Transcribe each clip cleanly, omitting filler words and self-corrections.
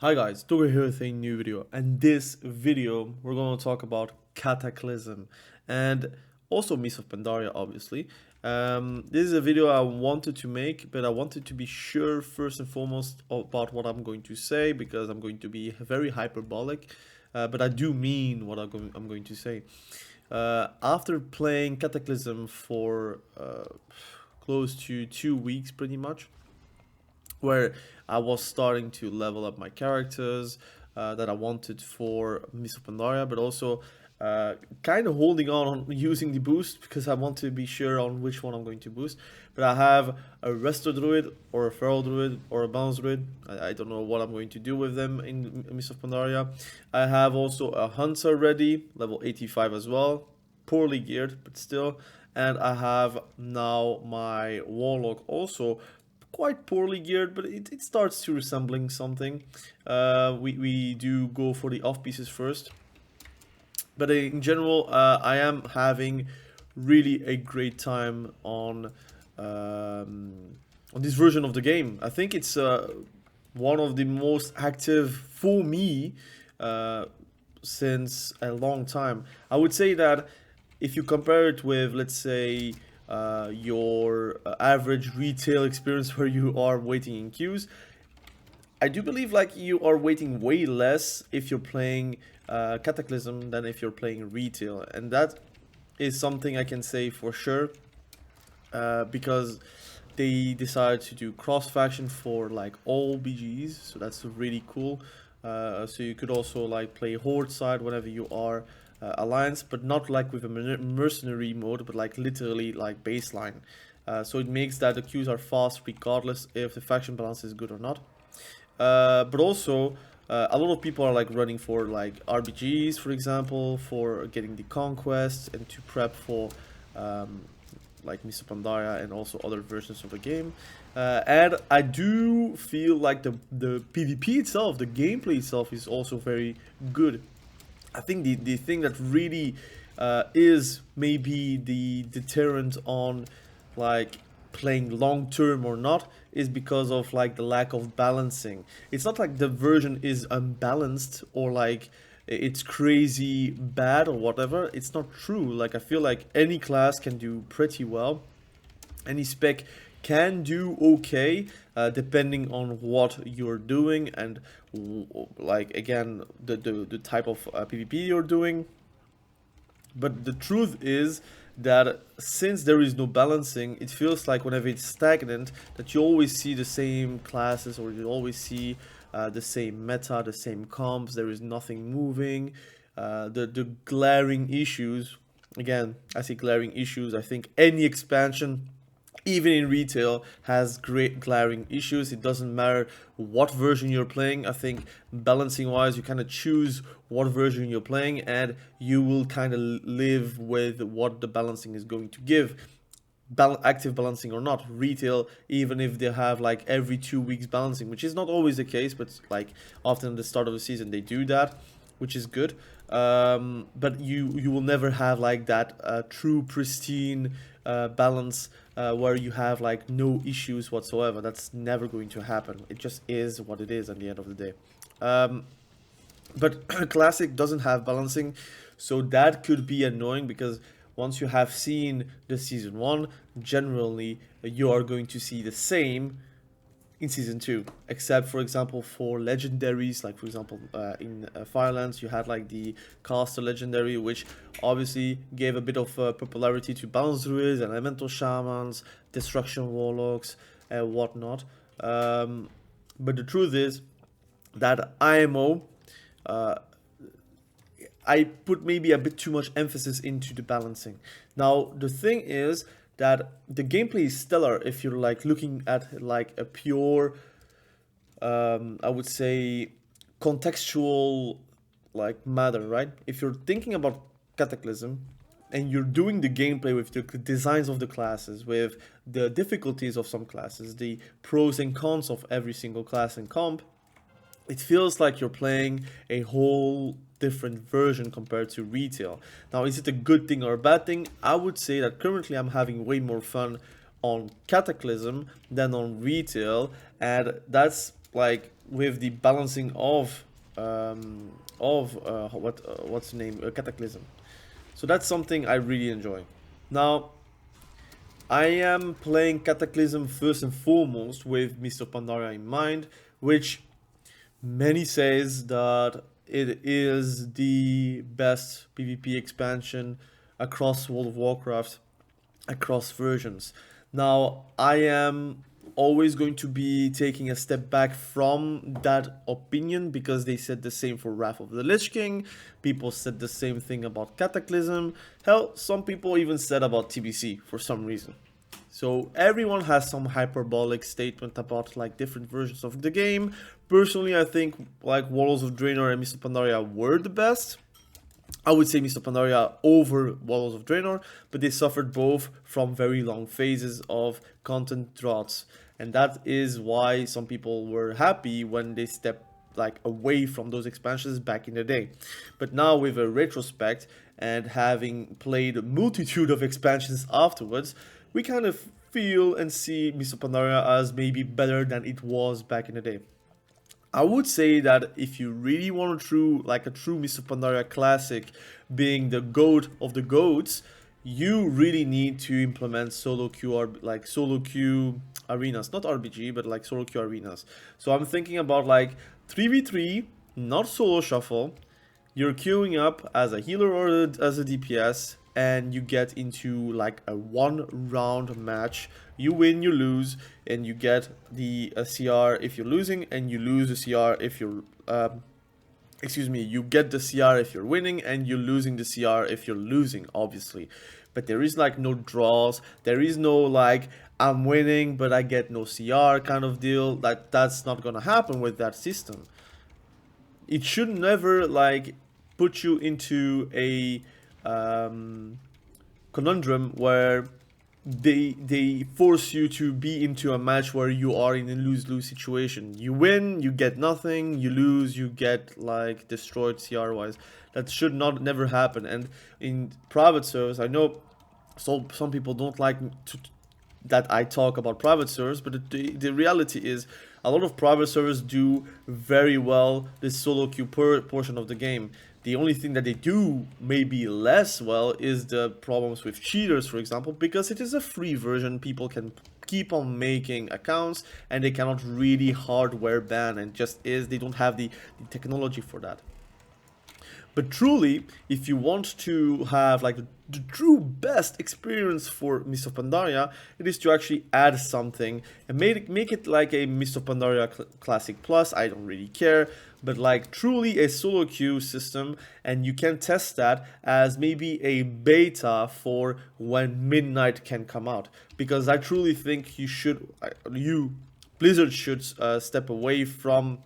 Hi guys, Toga here with a new video, and this video we're going to talk about Cataclysm and also Mists of Pandaria, obviously. This is a video I wanted to make, but I wanted to be sure first and foremost about what I'm going to say, because I'm going to be very hyperbolic, but I do mean what I'm going to say. After playing Cataclysm for close to 2 weeks pretty much, where I was starting to level up my characters that I wanted for Mists of Pandaria, but also kind of holding on using the boost because I want to be sure on which one I'm going to boost. But I have a resto druid or a feral druid or a balance druid. I don't know what I'm going to do with them in Mists of Pandaria. I have also a hunter ready, level 85 as well, poorly geared, but still. And I have now my Warlock also quite poorly geared, but it starts to resembling something. We do go for the off pieces first. But in general, I am having really a great time on this version of the game. I think it's one of the most active for me since a long time. I would say that if you compare it with, let's say, your average retail experience where you are waiting in queues, I do believe like you are waiting way less if you're playing Cataclysm than if you're playing retail, and that is something I can say for sure, because they decided to do cross faction for like all BGs, so that's really cool. So you could also like play horde side whenever you are alliance, but not like with a mercenary mode, but like literally like baseline. So it makes that the queues are fast regardless if the faction balance is good or not. But also a lot of people are like running for like RBGs, for example, for getting the conquest and to prep for like Mists of Pandaria and also other versions of the game. And I do feel like the PvP itself, the gameplay itself, is also very good. I think the thing that really is maybe the deterrent on like playing long term or not is because of like the lack of balancing. It's not like the version is unbalanced or like it's crazy bad or whatever. It's not true. Like I feel like any class can do pretty well. Any spec can do okay, depending on what you're doing and like again the type of PvP you're doing. But the truth is that since there is no balancing, it feels like whenever it's stagnant, that you always see the same classes, or you always see the same meta, the same comps. There is nothing moving. The glaring issues, again, I say glaring issues. I think any expansion, even in retail, has great glaring issues. It doesn't matter what version you're playing. I think balancing wise, you kind of choose what version you're playing and you will kind of live with what the balancing is going to give. Active balancing or not, retail, even if they have like every 2 weeks balancing, which is not always the case, but like often at the start of the season they do that, which is good. But you will never have like that true pristine balance where you have like no issues whatsoever. That's never going to happen. It just is what it is at the end of the day. But Classic doesn't have balancing, so that could be annoying because once you have seen the season 1, generally you are going to see the same in season 2, except for example for legendaries, like for example in Firelands you had like the caster legendary, which obviously gave a bit of popularity to balance druids and elemental shamans, destruction warlocks and whatnot. But the truth is that IMO, I put maybe a bit too much emphasis into the balancing. Now the thing is that the gameplay is stellar if you're like looking at like a pure I would say contextual like matter, right? If you're thinking about Cataclysm and you're doing the gameplay with the designs of the classes, with the difficulties of some classes, the pros and cons of every single class and comp, it feels like you're playing a whole different version compared to retail. Now, is it a good thing or a bad thing? I would say that currently I'm having way more fun on Cataclysm than on retail, and that's like with the balancing of what's the name, Cataclysm. So that's something I really enjoy. Now, I am playing Cataclysm first and foremost with Mist of Pandaria in mind, which many says that it is the best PvP expansion across World of Warcraft, across versions. Now, I am always going to be taking a step back from that opinion because they said the same for Wrath of the Lich King. People said the same thing about Cataclysm. Hell, some people even said about TBC for some reason. So everyone has some hyperbolic statement about like different versions of the game. Personally, I think like Warlords of Draenor and Mist of Pandaria were the best. I would say Mist of Pandaria over Warlords of Draenor, but they suffered both from very long phases of content droughts. And that is why some people were happy when they stepped like away from those expansions back in the day. But now with a retrospect and having played a multitude of expansions afterwards, we kind of feel and see Mist of Pandaria as maybe better than it was back in the day. I would say that if you really want a true Mist of Pandaria classic being the goat of the goats, you really need to implement solo queue arenas, not RBG, but like solo queue arenas. So I'm thinking about like 3v3, not solo shuffle. You're queuing up as a healer or as a DPS, and you get into like a 1-round match. You win, you lose, and you get the CR if you're losing, and you lose the CR if you're you get the CR if you're winning, and you're losing the CR if you're losing, obviously. But there is like no draws, there is no like I'm winning but I get no CR kind of deal. That's not gonna happen with that system. It should never like put you into a conundrum where they force you to be into a match where you are in a lose-lose situation. You win, you get nothing. You lose, you get like destroyed CR wise. That should never happen. And in private servers, I know some people don't like that I talk about private servers, but the reality is a lot of private servers do very well this solo queue portion of the game. The only thing that they do maybe less well is the problems with cheaters, for example, because it is a free version. People can keep on making accounts and they cannot really hardware ban, and they don't have the technology for that. But truly, if you want to have like the true best experience for Mist of Pandaria, it is to actually add something and make it like a Mist of Pandaria Classic Plus. I don't really care, but like truly a solo queue system, and you can test that as maybe a beta for when Midnight can come out. Because I truly think Blizzard should step away from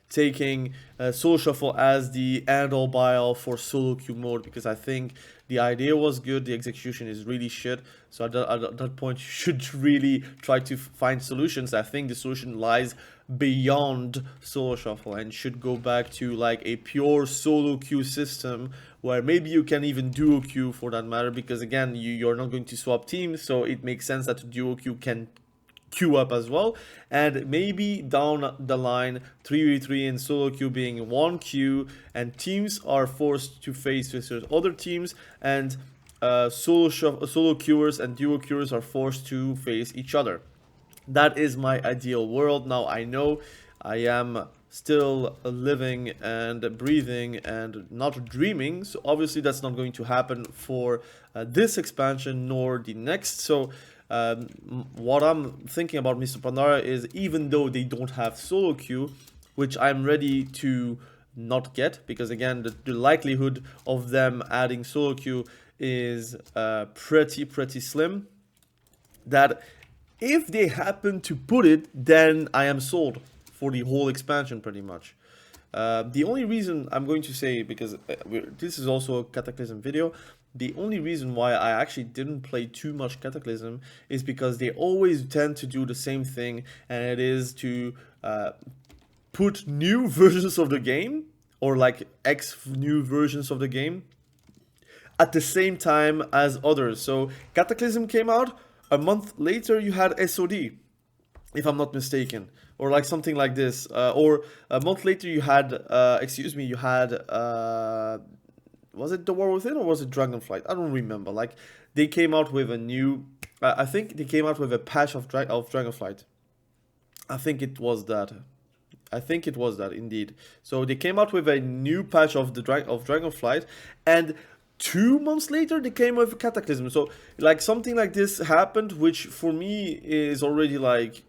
taking solo shuffle as the end-all be-all for solo queue mode, because I think the idea was good, the execution is really shit. So at that point, you should really try to find solutions. I think the solution lies beyond solo shuffle and should go back to like a pure solo queue system where maybe you can even duo queue for that matter, because again, you're not going to swap teams, so it makes sense that duo queue can queue up as well. And maybe down the line 3v3 and solo queue being one queue, and teams are forced to face other teams, and solo queuers and duo queuers are forced to face each other. That is my ideal world. Now I know I am still living and breathing and not dreaming, so obviously that's not going to happen for this expansion nor the next. So what I'm thinking about Mist of Pandaria is, even though they don't have solo queue, which I'm ready to not get, because again the likelihood of them adding solo queue is pretty slim, that if they happen to put it, then I am sold for the whole expansion pretty much. The only reason I'm going to say, because this is also a Cataclysm video, the only reason why I actually didn't play too much Cataclysm is because they always tend to do the same thing, and it is to put new versions of the game, or like new versions of the game, at the same time as others. So Cataclysm came out, a month later you had SOD. if I'm not mistaken, or like something like this. Or a month later, you had, you had, was it The War Within or was it Dragonflight? I don't remember. Like, they came out with a new, I think they came out with a patch of Dragonflight. I think it was that. I think it was that indeed. So they came out with a new patch of the Dragonflight, and 2 months later they came with Cataclysm. So like something like this happened, which for me is already like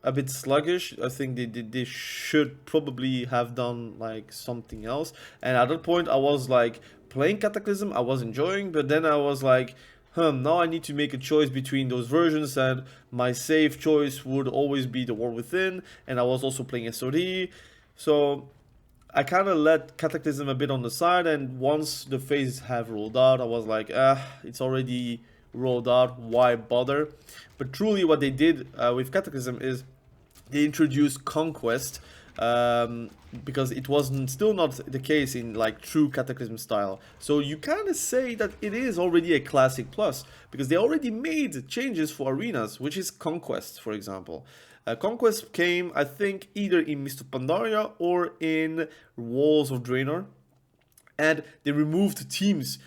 a bit sluggish. I think they should probably have done like something else. And at that point I was like playing Cataclysm, I was enjoying, but then I was like, now I need to make a choice between those versions, and my safe choice would always be The War Within, and I was also playing SOD, so I kind of let Cataclysm a bit on the side, and once the phases have rolled out, I was like, it's already rolled out, why bother? But truly what they did with Cataclysm is they introduced Conquest, because it wasn't still not the case in like true Cataclysm style. So you kind of say that it is already a Classic Plus, because they already made changes for arenas, which is Conquest, for example. Conquest came, I think, either in Mist of Pandaria or in Walls of Draenor, and they removed teams.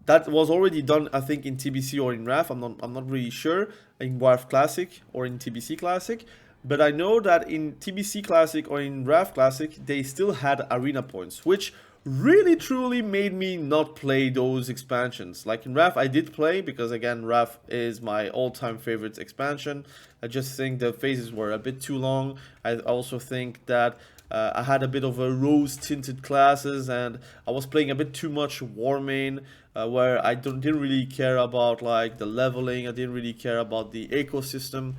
That was already done, I think, in TBC or in RAF. I'm not really sure, in Warcraft Classic or in TBC Classic. But I know that in TBC Classic or in RAF Classic, they still had arena points, which really truly made me not play those expansions. Like in RAF, I did play, because again, RAF is my all-time favorite expansion. I just think the phases were a bit too long. I also think that I had a bit of a rose-tinted classes, and I was playing a bit too much War main, where I didn't really care about like the leveling. I didn't really care about the ecosystem.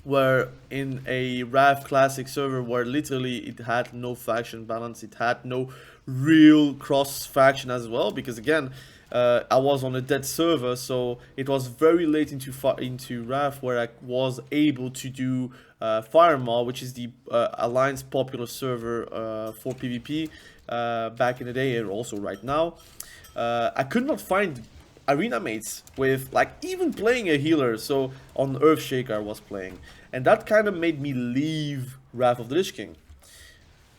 Where in a RAF Classic server where literally it had no faction balance, it had no real cross faction as well, because again, I was on a dead server, so it was very late into RAF where I was able to do Fire MoP, which is the Alliance popular server for PvP back in the day, and also right now. I could not find arena mates with like even playing a healer, so on Earthshaker I was playing, and that kind of made me leave Wrath of the Lich King.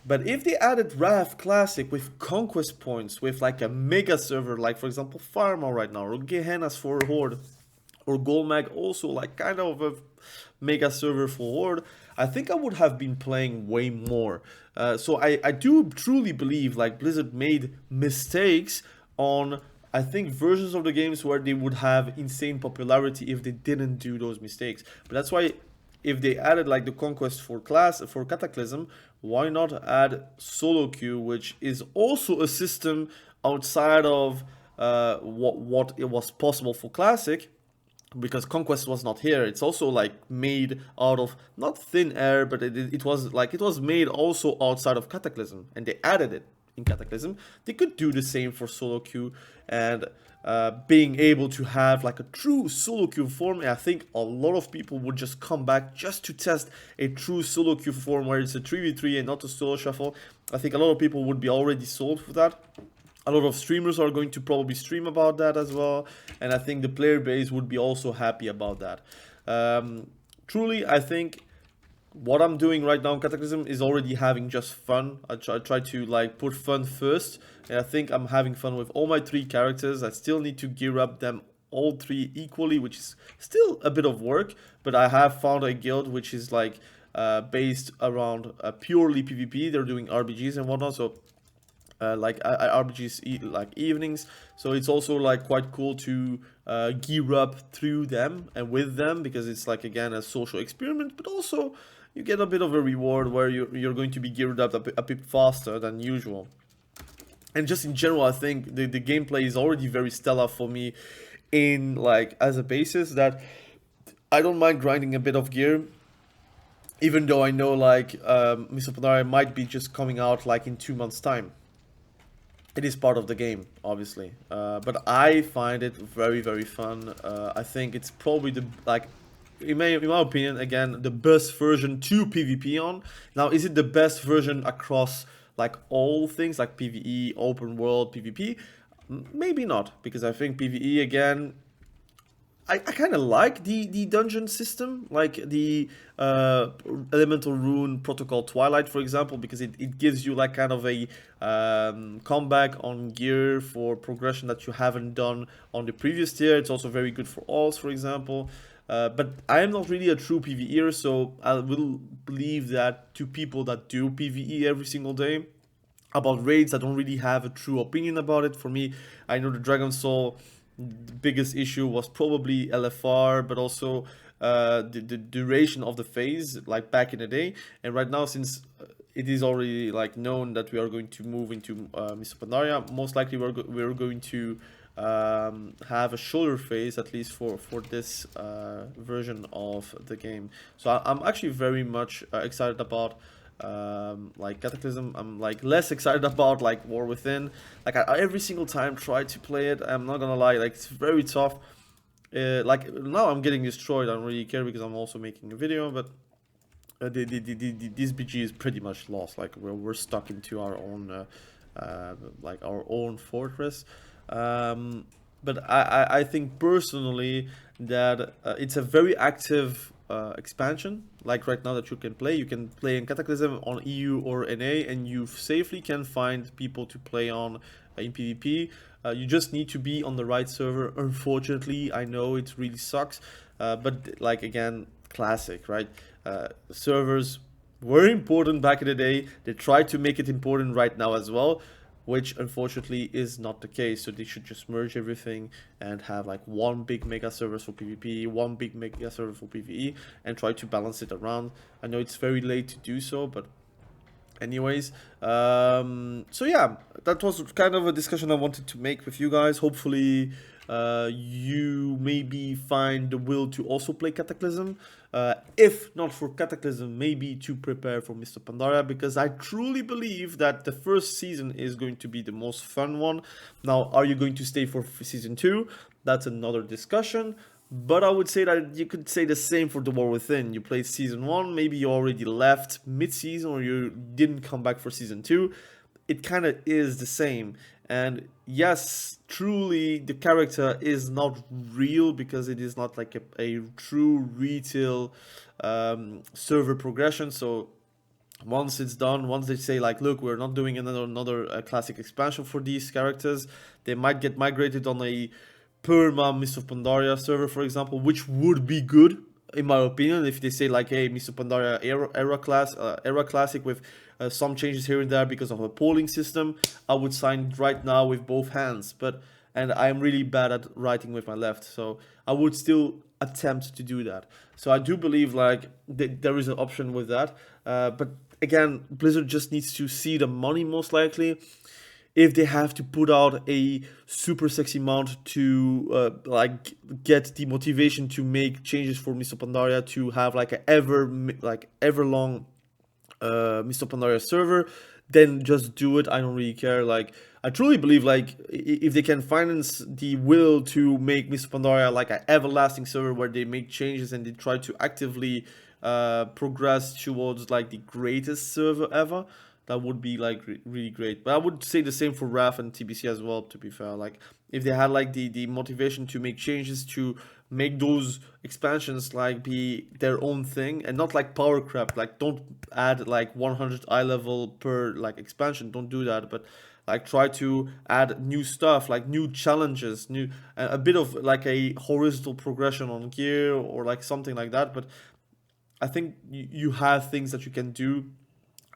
But if they added RAF Classic with conquest points, with like a mega server, like for example Pharma right now, or Gehenna's for Horde, or Golmag also like kind of a mega server for Horde, I think I would have been playing way more. So I do truly believe like Blizzard made mistakes on, I think, versions of the games where they would have insane popularity if they didn't do those mistakes. But that's why if they added like the conquest for Cataclysm, why not add solo queue, which is also a system outside of what it was possible for Classic, because Conquest was not here. It's also like made out of not thin air, but it was made also outside of Cataclysm, and they added it in Cataclysm. They could do the same for solo queue, and being able to have like a true solo queue form. I think a lot of people would just come back just to test a true solo queue form where it's a 3v3 and not a solo shuffle. I think a lot of people would be already sold for that. A lot of streamers are going to probably stream about that as well, and I think the player base would be also happy about that. Truly, I think what I'm doing right now in Cataclysm is already having just fun. I try to like put fun first, and I think I'm having fun with all my 3 characters. I still need to gear up them all 3 equally, which is still a bit of work, but I have found a guild which is like based around purely PvP. They're doing RBGs and whatnot, so like RBGs like evenings, so it's also like quite cool to gear up through them and with them, because it's like again a social experiment, but also you get a bit of a reward where you're going to be geared up a bit faster than usual. And just in general, I think the gameplay is already very stellar for me in like as a basis that I don't mind grinding a bit of gear, even though I know like Mr. Pandaria might be just coming out like in 2 months time. It is part of the game, obviously, but I find it very, very fun. I think it's probably the, like, in my opinion, again, the best version to PvP on. Now, is it the best version across, like, all things, like PvE, open world, PvP? Maybe not, because I think PvE, again, I kind of like the dungeon system, like the Elemental Rune Protocol Twilight, for example, because it gives you like kind of a comeback on gear for progression that you haven't done on the previous tier. It's also very good for alts, for example. But I am not really a true PvEer, so I will believe that to people that do PvE every single day. About raids, I don't really have a true opinion about it. For me, I know the Dragon Soul, the biggest issue was probably LFR, but also the duration of the phase, like back in the day. And right now, since it is already like known that we are going to move into Mists of Pandaria, most likely we're going to have a shoulder phase, at least for this version of the game. So I'm actually very much excited about like Cataclysm. I'm like less excited about like War Within. Like I every single time try to play it, I'm not gonna lie, like it's very tough. Like now I'm getting destroyed. I don't really care because I'm also making a video, but this BG is pretty much lost. Like we're stuck into our own like our own fortress. But I think personally that it's a very active expansion. Like right now that you can play in Cataclysm on EU or NA, and you safely can find people to play on in PvP. You just need to be on the right server. Unfortunately, I know it really sucks, but like again, classic, right? Servers were important back in the day. They try to make it important right now as well, which unfortunately is not the case. So they should just merge everything and have like one big mega server for PvP, one big mega server for PvE, and try to balance it around. I know it's very late to do so, but anyways, so yeah, that was kind of a discussion I wanted to make with you guys. Hopefully you maybe find the will to also play Cataclysm, if not for Cataclysm, maybe to prepare for Mists of Pandaria, because I truly believe that the first season is going to be the most fun one. Now, are you going to stay for season 2? That's another discussion. But I would say that you could say the same for The War Within. You played season 1, maybe you already left mid-season, or you didn't come back for season 2. It kind of is the same. And yes, truly the character is not real, because it is not like a true retail server progression. So once it's done, once they say like, look, we're not doing another classic expansion for these characters, they might get migrated on a perma Mists of Pandaria server, for example, which would be good in my opinion. If they say like, hey, Mists of Pandaria era classic with some changes here and there because of a polling system, I would sign right now with both hands. And I'm really bad at writing with my left, so I would still attempt to do that. So I do believe like there is an option with that, but again, Blizzard just needs to see the money most likely. If they have to put out a super sexy mount to like get the motivation to make changes for Mists of Pandaria, to have like a ever long Mists of Pandaria server, then just do it. I don't really care. Like I truly believe like if they can finance the will to make Mists of Pandaria like an everlasting server where they make changes and they try to actively progress towards like the greatest server ever, that would be like really great. But I would say the same for RAF and TBC as well, to be fair. Like if they had like the motivation to make changes, to make those expansions like be their own thing and not like power crap. Like don't add like 100 eye level per like expansion, don't do that. But like try to add new stuff, like new challenges, new a bit of like a horizontal progression on gear or like something like that. But I think you have things that you can do,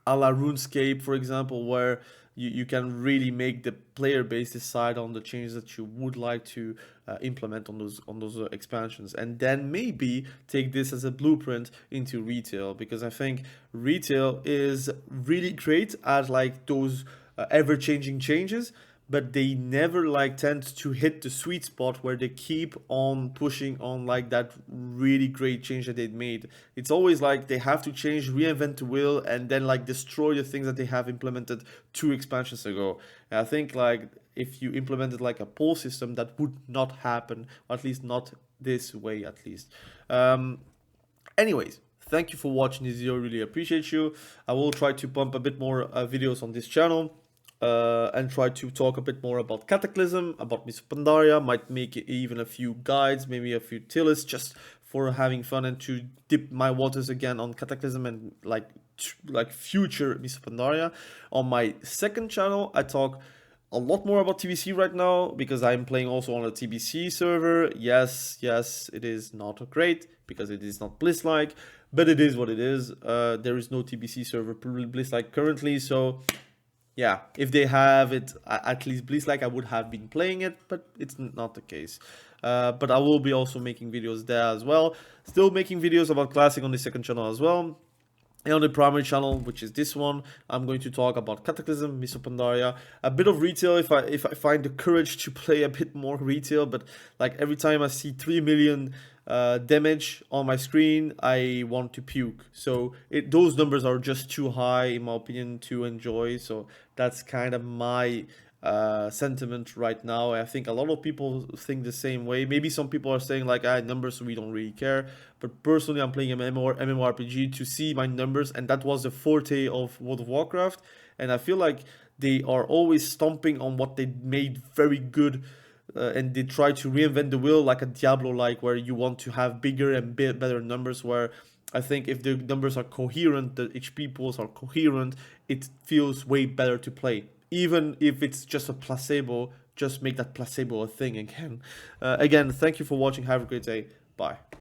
a la RuneScape, for example, where you can really make the player base decide on the changes that you would like to implement on those expansions, and then maybe take this as a blueprint into retail, because I think retail is really great at like those ever-changing changes, but they never like tend to hit the sweet spot where they keep on pushing on like that really great change that they made. It's always like they have to change, reinvent the wheel, and then like destroy the things that they have implemented 2 expansions ago. And I think like if you implemented like a poll system, that would not happen, or at least not this way at least. Anyways, thank you for watching this video, really appreciate you. I will try to pump a bit more videos on this channel. and try to talk a bit more about Cataclysm, about Mists of Pandaria, might make even a few guides, maybe a few tier lists, just for having fun and to dip my waters again on Cataclysm and like future Mists of Pandaria. On my second channel, I talk a lot more about TBC right now because I'm playing also on a TBC server. Yes, it is not great because it is not Bliss-like, but it is what it is. There is no TBC server Bliss-like currently, so yeah, if they have it at least Bliss-like, I would have been playing it, but it's not the case. But I will be also making videos there as well. Still making videos about Classic on the second channel as well. And on the primary channel, which is this one, I'm going to talk about Cataclysm, Mists of Pandaria, a bit of retail if I find the courage to play a bit more retail. But like every time I see 3 million damage on my screen, I want to puke. So those numbers are just too high in my opinion to enjoy. So that's kind of my sentiment right now. I think a lot of people think the same way. Maybe some people are saying like, numbers, we don't really care. But personally, I'm playing MMORPG to see my numbers, and that was the forte of World of Warcraft. And I feel like they are always stomping on what they made very good, and they try to reinvent the wheel like a Diablo-like, where you want to have bigger and better numbers, where I think if the numbers are coherent, the HP pools are coherent, it feels way better to play. Even if it's just a placebo, just make that placebo a thing again. Again, thank you for watching. Have a great day. Bye.